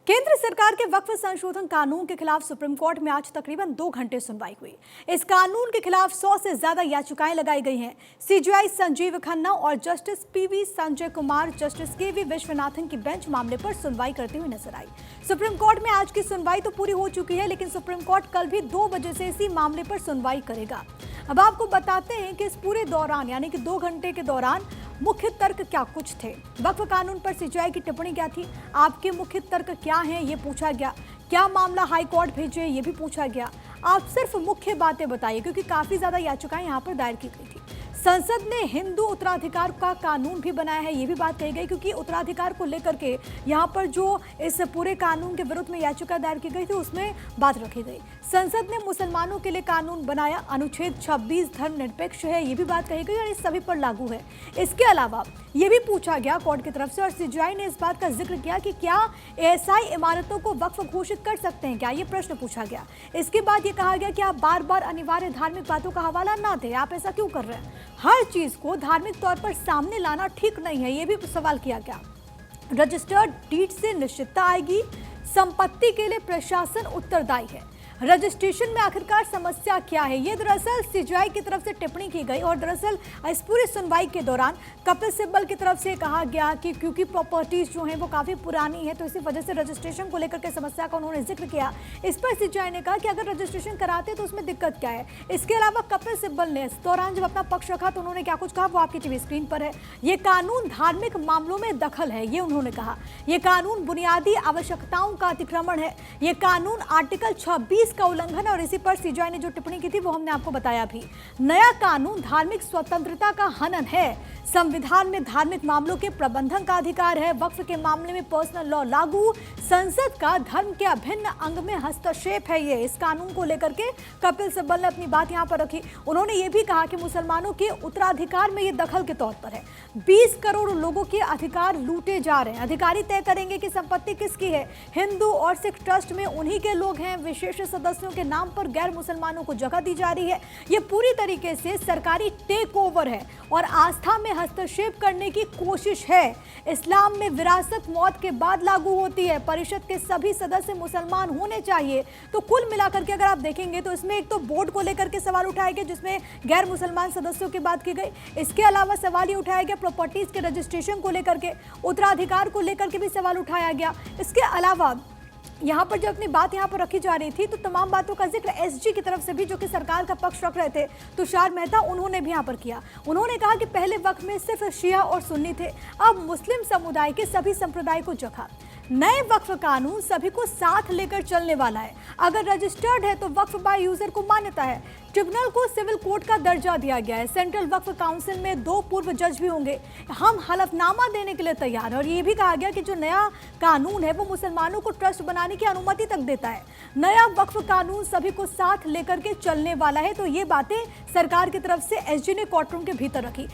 केंद्र सरकार के वक्फ संशोधन कानून के खिलाफ सुप्रीम कोर्ट में आज तकरीबन 2 घंटे सुनवाई हुई। इस कानून के खिलाफ 100 से ज्यादा याचिकाएं लगाई गई हैं। सीजेआई संजीव खन्ना और justice PV Sanjay Kumar, justice KV Viswanathan की बेंच मामले पर सुनवाई करते हुए नजर आई। सुप्रीम कोर्ट में आज की सुनवाई तो पूरी हो चुकी है, लेकिन सुप्रीम कोर्ट कल भी 2 बजे से इसी मामले पर सुनवाई करेगा। अब आपको बताते हैं कि इस पूरे दौरान यानी कि 2 घंटे के दौरान मुख्य तर्क क्या कुछ थे। वक्फ कानून पर सीजेआई की टिप्पणी क्या थी, आपके मुख्य तर्क क्या हैं, ये पूछा गया। क्या मामला हाई कोर्ट भेजे, ये भी पूछा गया। आप सिर्फ मुख्य बातें बताइए, क्योंकि काफी ज्यादा याचिकाएं यहाँ पर दायर की गई थी। संसद ने हिंदू उत्तराधिकार का कानून भी बनाया है, ये भी बात कही गई, क्योंकि उत्तराधिकार को लेकर के यहाँ पर जो इस पूरे कानून के विरुद्ध में याचिका दायर की गई थी उसमें बात रखी गई। संसद ने मुसलमानों के लिए कानून बनाया, अनुच्छेद 26 धर्मनिरपेक्ष है, ये भी बात कही गई और इस सभी पर लागू है। इसके अलावा ये भी पूछा गया कोर्ट की तरफ से, और सीजेआई ने इस बात का जिक्र किया कि क्या एएसआई इमारतों को वक्फ घोषित कर सकते हैं क्या, ये प्रश्न पूछा गया। इसके बाद ये कहा गया कि आप बार बार अनिवार्य धार्मिक बातों का हवाला ना दें, आप ऐसा क्यों कर रहे हैं। हर चीज को धार्मिक तौर पर सामने लाना ठीक नहीं है, ये भी सवाल किया गया। रजिस्टर्ड डीड से निश्चितता आएगी, संपत्ति के लिए प्रशासन उत्तरदायी है। रजिस्ट्रेशन में आखिरकार समस्या क्या है, ये दरअसल सीजेआई की तरफ से टिप्पणी की गई। और दरअसल इस पूरी सुनवाई के दौरान कपिल सिब्बल की तरफ से कहा गया कि क्योंकि प्रॉपर्टीज जो हैं वो काफ़ी पुरानी है, तो इसी वजह से रजिस्ट्रेशन को लेकर के समस्या का उन्होंने जिक्र किया। इस पर सीजेआई ने कहा कि अगर रजिस्ट्रेशन कराते तो उसमें दिक्कत क्या है। इसके अलावा कपिल सिब्बल ने इस दौरान जब अपना पक्ष रखा तो उन्होंने क्या कुछ कहा, वो आपकी टीवी स्क्रीन पर है। ये कानून धार्मिक मामलों में दखल है, ये उन्होंने कहा। ये कानून बुनियादी आवश्यकताओं का अतिक्रमण है, ये कानून आर्टिकल 26 का उल्लंघन है। और इसी पर सीजेआई ने जो टिप्पणी की थी वो हमने आपको बताया भी। नया कानून धार्मिक स्वतंत्रता का हनन है, संविधान में धार्मिक मामलों के प्रबंधन का अधिकार है, वक्फ के मामले में पर्सनल लॉ लागू, संसद का धर्म के अभिन्न अंग में हस्तक्षेप है। ये इस कानून को लेकर के कपिल सिब्बल ने अपनी बात यहां पर रखी। उन्होंने ये भी कहा कि मुसलमानों के उत्तराधिकार में ये दखल के तौर पर है। 20 करोड़ लोगों के अधिकार लूटे जा रहे हैं, अधिकारी तय करेंगे कि संपत्ति किसकी है। हिंदू और सिख ट्रस्ट में उन्हीं के लोग हैं, विशेष सदस्यों के नाम पर गैर मुसलमानों को जगह दी जा रही है। ये पूरी तरीके से सरकारी टेक ओवर है और आस्था में हस्तक्षेप करने की कोशिश है। इस्लाम में विरासत मौत के बाद लागू होती है, परिषद के सभी सदस्य मुसलमान होने चाहिए। तो कुल मिलाकर के अगर आप देखेंगे तो इसमें एक तो बोर्ड को लेकर के सवाल उठाए गए, जिसमें गैर मुसलमान सदस्यों की बात की गई। इसके अलावा सवाल ये उठाया गया प्रॉपर्टीज के रजिस्ट्रेशन को लेकर के, उत्तराधिकार को लेकर के भी सवाल उठाया गया। इसके अलावा यहाँ पर जब अपनी बात यहाँ पर रखी जा रही थी तो तमाम बातों का जिक्र एसजी की तरफ से भी, जो कि सरकार का पक्ष रख रहे थे, तुषार मेहता, उन्होंने भी यहाँ पर किया। उन्होंने कहा कि पहले वक्त में सिर्फ शिया और सुन्नी थे, अब मुस्लिम समुदाय के सभी संप्रदाय को जगह। नए वक्फ कानून सभी को साथ लेकर चलने वाला है। अगर रजिस्टर्ड है तो वक्फ बाय यूजर को मान्यता है। ट्रिब्यूनल को सिविल कोर्ट का दर्जा दिया गया है। सेंट्रल वक्फ काउंसिल में 2 पूर्व जज भी होंगे। हम हलफनामा देने के लिए तैयार हैं। और ये भी कहा गया कि जो नया कानून है वो मुसलमानों को ट्रस्ट बनाने की अनुमति तक देता है। नया वक्फ कानून सभी को साथ लेकर के चलने वाला है। तो ये बातें सरकार की तरफ से एसजी ने कोर्ट रूम के भीतर रखी।